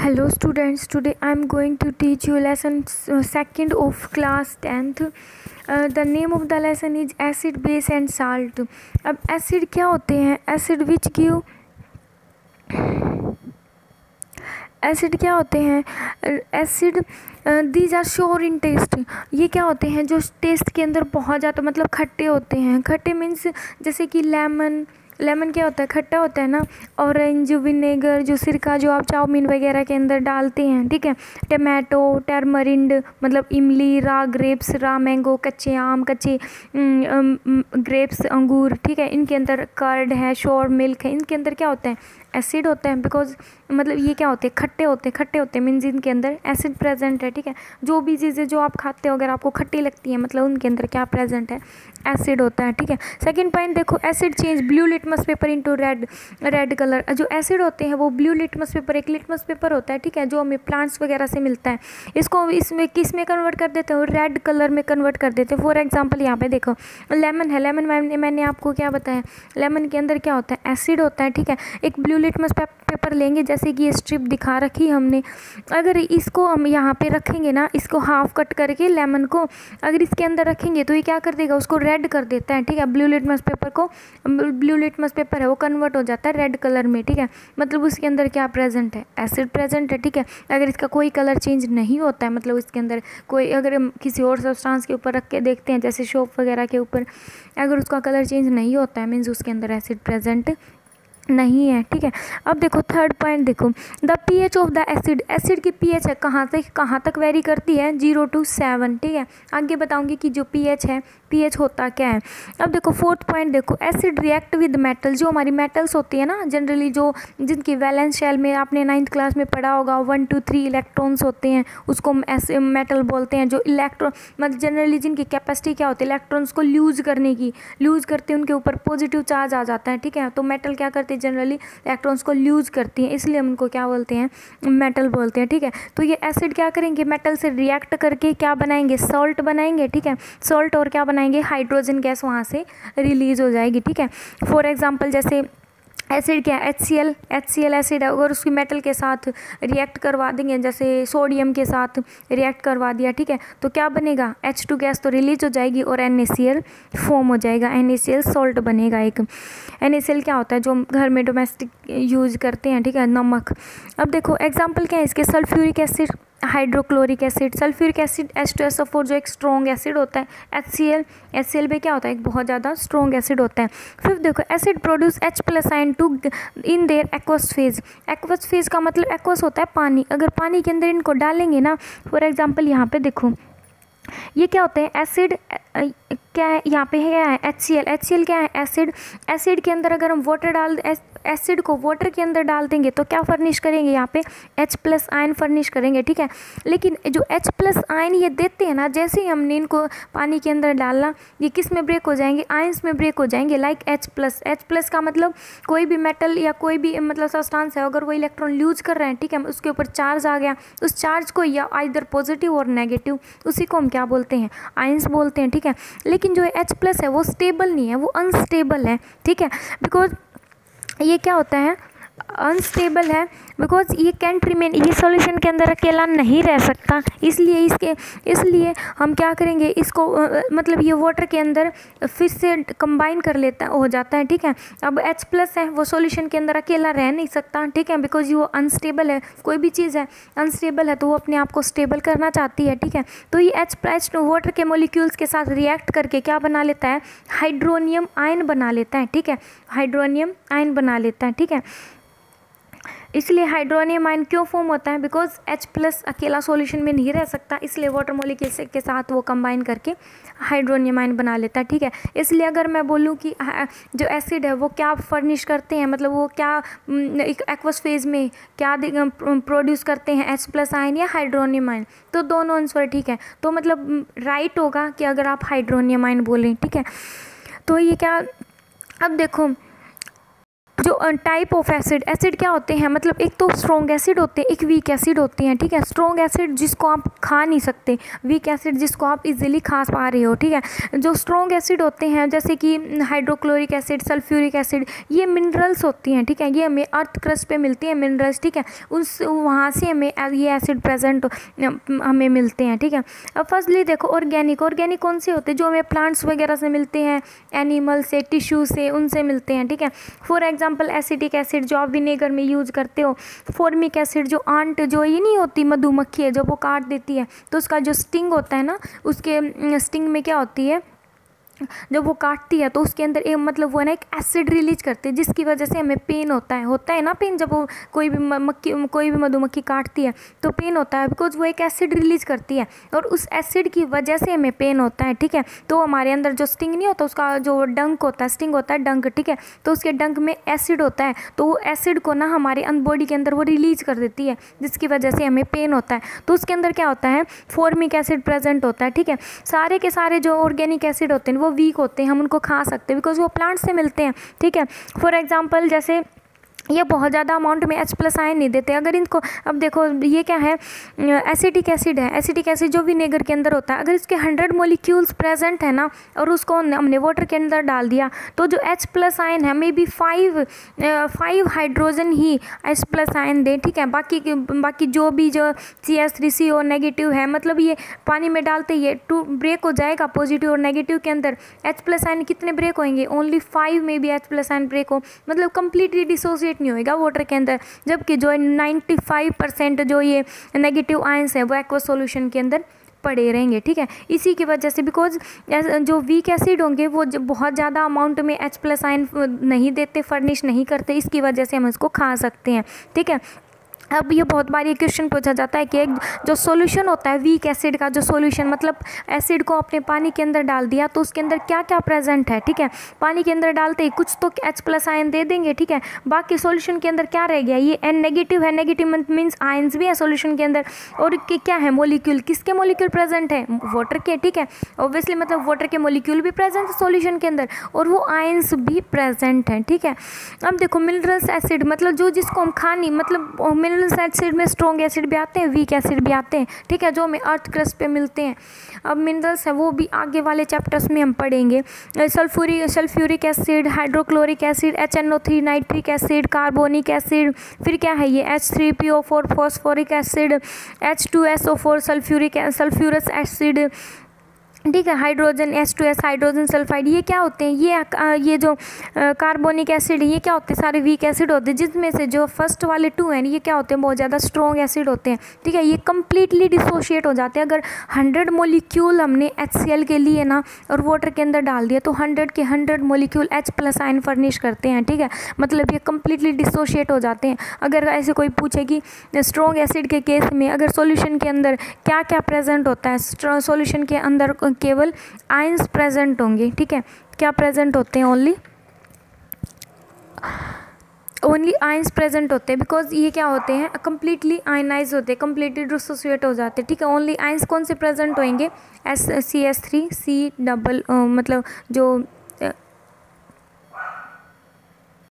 Hello students, today I am going to teach you lesson second of class 10th. The name of the lesson is acid, base and salt. अब acid क्या होते हैं? Acid which give acid क्या होते हैं? Acid these are sour in taste. ये क्या होते हैं जो टेस्ट के अंदर बहुत ज़्यादा मतलब खट्टे होते हैं. खट्टे मीन्स जैसे कि लेमन. लेमन क्या होता है? खट्टा होता है ना. ऑरेंज विनेगर जो सिरका जो आप चाउमीन वगैरह के अंदर डालते हैं, ठीक है. टमाटो, टर्मरिंड मतलब इमली, रा ग्रेप्स, रा मैंगो, कच्चे आम, कच्चे ग्रेप्स अंगूर, ठीक है. इनके अंदर कर्ड है, श्योर मिल्क है. इनके अंदर क्या होता है? एसिड होता है. बिकॉज मतलब ये क्या होते हैं? खट्टे होते हैं. खट्टे होते हैं मीन्स इनके अंदर एसिड प्रेजेंट है, ठीक है. जो भी चीज़ें जो आप खाते हो अगर आपको खट्टी लगती है मतलब उनके अंदर क्या प्रेजेंट है? एसिड होता है, ठीक है. सेकंड पॉइंट देखो, acid change blue litmus paper into red colour. जो एसिड होते हैं वो ब्लू लिटमस पेपर, एक लिटमस पेपर होता है, ठीक है, जो हमें प्लांट्स वगैरह से मिलता है. इसको इसमें किस में कन्वर्ट कर देते हो? रेड कलर में कन्वर्ट कर देते हैं. फॉर एग्जाम्पल यहाँ पे देखो लेमन है. लेमन मैंने आपको क्या बताया? लेमन के अंदर क्या होता है? एसिड होता है, ठीक है. एक ब्लू लिटमस पेपर लेंगे जैसे कि ये स्ट्रिप दिखा रखी हमने. अगर इसको हम यहाँ पे रखेंगे ना, इसको हाफ कट करके लेमन को अगर इसके अंदर रखेंगे तो ये क्या कर देगा? उसको रेड कर देता है, ठीक है. ब्लू लिटमस पेपर को, ब्लू लिटमस पेपर है वो कन्वर्ट हो जाता है रेड कलर में, ठीक है. मतलब उसके अंदर क्या प्रेजेंट है? एसिड प्रेजेंट है, ठीक है. अगर इसका कोई कलर चेंज नहीं होता है मतलब इसके अंदर कोई, अगर हम किसी और सब्सटेंस के ऊपर रख के देखते हैं जैसे सोप वगैरह के ऊपर, अगर उसका कलर चेंज नहीं होता है मीन्स उसके अंदर एसिड प्रेजेंट नहीं है, ठीक है. अब देखो थर्ड पॉइंट देखो, the pH of the acid. Acid की पीएच है कहाँ से कहाँ तक वेरी करती है? 0 to 7, ठीक है. आगे बताऊंगी कि जो पीएच है, पीएच होता क्या है. अब देखो फोर्थ पॉइंट देखो, एसिड रिएक्ट विद मेटल. जो हमारी मेटल्स होती है ना जनरली, जो जिनकी वैलेंस शेल में आपने 9th क्लास में पढ़ा होगा 1 to 3 इलेक्ट्रॉन्स होते हैं, उसको ऐसे मेटल बोलते हैं. जो इलेक्ट्रॉन मतलब जनरली जिनकी कैपेसिटी क्या होती है इलेक्ट्रॉन्स को ल्यूज करने की, ल्यूज करते हैं उनके ऊपर पॉजिटिव चार्ज आ जाता है, ठीक है. तो मेटल क्या करते हैं? जनरली इलेक्ट्रॉन्स को ल्यूज करती हैं, इसलिए हम उनको क्या बोलते हैं? मेटल बोलते हैं, ठीक है. तो ये एसिड क्या करेंगे? मेटल से रिएक्ट करके क्या बनाएंगे? सॉल्ट बनाएंगे, ठीक है. सॉल्ट और क्या बनाएंगे? हाइड्रोजन गैस वहाँ से रिलीज हो जाएगी, ठीक है. फॉर एग्जांपल जैसे एसिड क्या है? HCl एसिड है. अगर उसकी मेटल के साथ रिएक्ट करवा देंगे जैसे सोडियम के साथ रिएक्ट करवा दिया, ठीक है, तो क्या बनेगा? H2 गैस तो रिलीज हो जाएगी और NaCl फॉर्म हो जाएगा. NaCl सॉल्ट बनेगा एक. NaCl क्या होता है? जो घर में डोमेस्टिक यूज करते हैं, ठीक है, नमक. अब देखो एग्जाम्पल क्या है इसके? Sulphuric acid, hydrochloric acid. Sulphuric acid H2SO4 जो एक स्ट्रॉन्ग एसिड होता है. HCl में क्या होता है? एक बहुत ज़्यादा स्ट्रॉन्ग एसिड होता है. फिर देखो एसिड प्रोड्यूस H+ आयन टू इन their aqueous phase. Aqueous phase का मतलब एक्वस होता है पानी. अगर पानी के अंदर इनको डालेंगे ना, फॉर एग्जाम्पल यहाँ पे देखो ये क्या होते हैं? एसिड क्या है यहाँ पे? है HCl क्या है? एसिड. एसिड के अंदर अगर हम वाटर डाल एसिड को वाटर के अंदर डाल देंगे तो क्या फर्निश करेंगे? यहाँ पे H+ आयन फर्निश करेंगे, ठीक है. लेकिन जो H+ आयन ये देते हैं ना, जैसे ही हमने इनको पानी के अंदर डालना ये किस में ब्रेक हो जाएंगे? आयंस में ब्रेक हो जाएंगे. लाइक H+ का मतलब कोई भी मेटल या कोई भी मतलब सब्सटेंस है अगर वो इलेक्ट्रॉन यूज कर रहे हैं, ठीक है, उसके ऊपर चार्ज आ गया, उस चार्ज को या आइदर पॉजिटिव और नेगेटिव, उसी को हम क्या बोलते हैं? आयंस बोलते हैं, ठीक है. लेकिन जो H+ है वो स्टेबल नहीं है, वो अनस्टेबल है, ठीक है. बिकॉज ये क्या होता है? अनस्टेबल है. बिकॉज ये कैंट रिमेन, ये सॉल्यूशन के अंदर अकेला नहीं रह सकता, इसलिए हम क्या करेंगे? इसको मतलब ये वाटर के अंदर फिर से कंबाइन कर लेता हो जाता है, ठीक है. अब H+ है वो सॉल्यूशन के अंदर अकेला रह नहीं सकता, ठीक है, बिकॉज ये वो अनस्टेबल है. कोई भी चीज़ है अनस्टेबल है तो वो अपने आप को स्टेबल करना चाहती है, ठीक है. तो ये H+ वाटर के मॉलिक्यूल्स के साथ रिएक्ट करके क्या बना लेता है? हाइड्रोनियम आयन बना लेता है, ठीक है. हाइड्रोनियम आयन बना लेता है, ठीक है. इसलिए हाइड्रोनियम आयन क्यों फॉर्म होता है? बिकॉज H+ अकेला सॉल्यूशन में नहीं रह सकता, इसलिए वाटर मॉलिक्यूल्स के साथ वो कंबाइन करके हाइड्रोनियम आयन बना लेता है, ठीक है. इसलिए अगर मैं बोलूँ कि जो एसिड है वो क्या फर्निश करते हैं, मतलब वो क्या एक एक्वस फेज में क्या प्रोड्यूस करते हैं? H+ आयन या हाइड्रोनियम आयन? तो दोनों आंसर ठीक है. तो मतलब राइट होगा कि अगर आप हाइड्रोनियम आयन बोलें, ठीक है. तो ये क्या, अब देखो जो टाइप ऑफ एसिड, एसिड क्या होते हैं, मतलब एक तो स्ट्रॉन्ग एसिड होते हैं, एक वीक एसिड होते हैं, ठीक है। स्ट्रॉन्ग एसिड जिसको आप खा नहीं सकते, वीक एसिड जिसको आप इजीली खा पा रहे हो, ठीक है। जो स्ट्रॉन्ग एसिड होते हैं जैसे कि हाइड्रोक्लोरिक एसिड, सल्फ्यूरिक एसिड, ये मिनरल्स होती हैं, ठीक है। ये हमें अर्थ क्रस्ट पे मिलती हैं मिनरल्स, ठीक है। उस वहाँ से हमें ये एसिड प्रेजेंट हमें मिलते हैं, ठीक है। अब फर्स्टली देखो ऑर्गेनिक, ऑर्गेनिक कौन से होते हैं, जो हमें प्लांट्स वगैरह से मिलते हैं, एनिमल से, टिश्यू से, उनसे मिलते हैं, ठीक है। फॉर एग्जांपल एसिटिक एसिड जो आप विनेगर में यूज़ करते हो, फॉर्मिक एसिड जो आंट जो ये नहीं होती मधुमक्खी है, जब वो काट देती है तो उसका जो स्टिंग होता है ना, उसके स्टिंग में क्या होती है, जब वो काटती है तो उसके अंदर एक मतलब वो है ना एक एसिड रिलीज करती है, जिसकी वजह से हमें पेन होता है ना पेन, जब वो कोई भी मधुमक्खी काटती है तो पेन होता है, बिकॉज वो एक एसिड रिलीज करती है और उस एसिड की वजह से हमें पेन होता है, ठीक है। तो हमारे अंदर जो स्टिंग नहीं होता, उसका जो डंक होता है, स्टिंग होता है डंक, ठीक है। तो उसके डंक में एसिड होता है, तो वो एसिड को ना हमारे बॉडी के अंदर वो रिलीज कर देती है, जिसकी वजह से हमें पेन होता है। तो उसके अंदर क्या होता है, फॉर्मिक एसिड प्रेजेंट होता है, ठीक है। सारे के सारे जो ऑर्गेनिक एसिड होते हैं वो वीक होते हैं, हम उनको खा सकते हैं बिकॉज वो प्लांट से मिलते हैं, ठीक है। फॉर एग्जांपल जैसे ये बहुत ज़्यादा अमाउंट में H+ आयन नहीं देते, अगर इनको, अब देखो ये क्या है, एसिटिक एसिड है, एसिटिक एसिड जो विनेगर के अंदर होता है, अगर इसके 100 मॉलिक्यूल्स प्रेजेंट है ना और उसको हमने वाटर के अंदर डाल दिया तो जो H+ आयन है मे बी 5 हाइड्रोजन ही H+ आयन दे, ठीक है। बाकी जो भी जो CH3CO नेगेटिव है, मतलब ये पानी में डालते ही 2 ब्रेक हो जाएगा, पॉजिटिव और नेगेटिव के अंदर। H+ आयन कितने ब्रेक होंगे, ओनली 5 में भी H+ आयन ब्रेक हो, मतलब कंप्लीटली डिसोसिएट नहीं होएगा वाटर के अंदर, जबकि जो 95% जो ये नेगेटिव आयंस है वो एक्वस सॉल्यूशन के अंदर पड़े रहेंगे, ठीक है। इसी की वजह से बिकॉज जो वीक एसिड होंगे वो बहुत ज़्यादा अमाउंट में H+ आयन नहीं देते, फर्निश नहीं करते, इसकी वजह से हम इसको खा सकते हैं, ठीक है। अब ये बहुत बार ये क्वेश्चन पूछा जाता है कि एक जो सॉल्यूशन होता है वीक एसिड का, जो सॉल्यूशन मतलब एसिड को अपने पानी के अंदर डाल दिया तो उसके अंदर क्या क्या प्रेजेंट है, ठीक है। पानी के अंदर डालते ही कुछ तो H+ आयन दे देंगे, ठीक है। बाकी सॉल्यूशन के अंदर क्या रह गया, ये N नेगेटिव है, नेगेटिव मीन्स आयंस भी है सॉल्यूशन के अंदर, और क्या है मॉलिक्यूल, किसके मॉलिक्यूल प्रेजेंट है, वाटर के, ठीक है। ऑब्वियसली मतलब वाटर के मॉलिक्यूल भी प्रेजेंट है सॉल्यूशन के अंदर और वो आयंस भी प्रेजेंट हैं, ठीक है। अब देखो मिनरल्स एसिड, मतलब जो जिसको हम खा नहीं, मतलब मिनरल्स एसिड में स्ट्रॉन्ग एसिड भी आते हैं, वीक एसिड भी आते हैं, ठीक है, जो हमें अर्थ क्रस्ट पे मिलते हैं। अब मिनरल्स है वो भी आगे वाले चैप्टर्स में हम पढ़ेंगे। Sulphuric acid, hydrochloric acid, HNO3 nitric acid, carbonic acid, फिर क्या है ये H3PO4 phosphoric acid, H2SO4 sulphurous acid, ठीक है। हाइड्रोजन H2S हाइड्रोजन सल्फाइड, ये क्या होते हैं, ये जो कार्बोनिक एसिड है ये क्या होते हैं, सारे वीक एसिड होते हैं, जिसमें से जो फर्स्ट वाले 2 हैं ये क्या होते हैं, बहुत ज़्यादा स्ट्रॉन्ग एसिड होते हैं, ठीक है। ये कम्प्लीटली डिसोशिएट हो जाते हैं, अगर 100 मॉलिक्यूल हमने HCl के लिए ना और वाटर के अंदर डाल दिया तो 100 के 100 मॉलिक्यूल H+ आयन फर्निश करते हैं, ठीक है। मतलब ये कम्प्लीटली डिसोशिएट हो जाते हैं। अगर ऐसे कोई पूछे कि स्ट्रॉन्ग एसिड के केस में अगर सॉल्यूशन के अंदर क्या क्या प्रेजेंट होता है, सॉल्यूशन के अंदर केवल आयंस प्रेजेंट होंगे, ठीक है। क्या प्रेजेंट होते हैं, ओनली आयंस प्रेजेंट होते हैं, बिकॉज ये क्या होते हैं, कम्प्लीटली आयनाइज होते हैं, कम्प्लीटली डिसोसिएट हो जाते हैं, ठीक है। ओनली आयंस कौन से प्रेजेंट होंगे, CH3 C डबल, मतलब जो